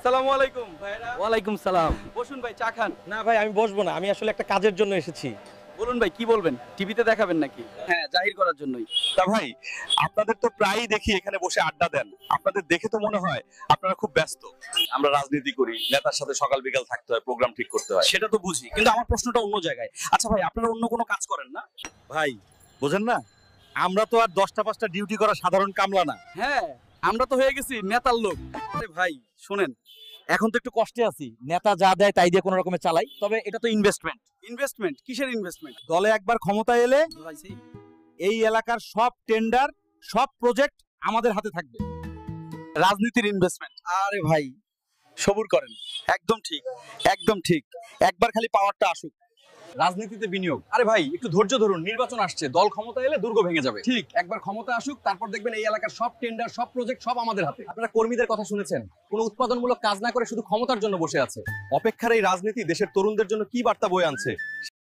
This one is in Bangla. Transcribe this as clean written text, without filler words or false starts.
আসসালামু আলাইকুম ভাইরা। ওয়ালাইকুম সালাম। বসুন ভাই, চা খান। না ভাই, আমি বসবো না, আমি আসলে একটা কাজের জন্য এসেছি। বলুন ভাই, কি বলবেন? টিভিতে দেখাবেন নাকি? হ্যাঁ, জাহির করার জন্যই। তা ভাই, আপনাদের তো প্রায়ই দেখি এখানে বসে আড্ডা দেন। আপনাদের দেখে তো মনে হয় আপনারা খুব ব্যস্ত। আমরা রাজনীতি করি, নেতার সাথে সকাল বিকাল থাকতে হয়, প্রোগ্রাম ঠিক করতে হয়। সেটা তো বুঝি, কিন্তু আমার প্রশ্নটা অন্য জায়গায়। আচ্ছা ভাই, আপনারা অন্য কোনো কাজ করেন না? ভাই বোঝেন না, আমরা তো আর 10টা 5টা ডিউটি করা সাধারণ কামলা না। হ্যাঁ, আমরা তো হয়ে গেছি নেতার লোক। আরে ভাই শুনেন, এখন তো একটু কষ্টে আছি। নেতা যা দেয় তাই দিয়ে কোনো রকমে চালাই, তবে এটা তো ইনভেস্টমেন্ট। ইনভেস্টমেন্ট? কিসের ইনভেস্টমেন্ট? দলে একবার ক্ষমতায় এলে এই এলাকার সব টেন্ডার, সব প্রজেক্ট আমাদের হাতে থাকবে। রাজনীতির ইনভেস্টমেন্ট? আরে ভাই সবুর করেন, একদম ঠিক, একদম ঠিক। একবার খালি পাওয়ারটা আসুক। রাজনীতিতে বিনিয়োগ। আরে ভাই একটু ধৈর্য ধরুন, নির্বাচন আসছে, দল ক্ষমতা এলে দুর্গ ভেঙে যাবে। ঠিক, একবার ক্ষমতা আসুক, তারপর দেখবেন এই এলাকার সব টেন্ডার, সব প্রজেক্ট সব আমাদের হাতে। আপনারা কর্মীদের কথা শুনেছেন, কোনো উৎপাদনমূলক কাজ না করে শুধু ক্ষমতার জন্য বসে আছে। অপেক্ষার এই রাজনীতি দেশের তরুণদের জন্য কি বার্তা বয়ে আনছে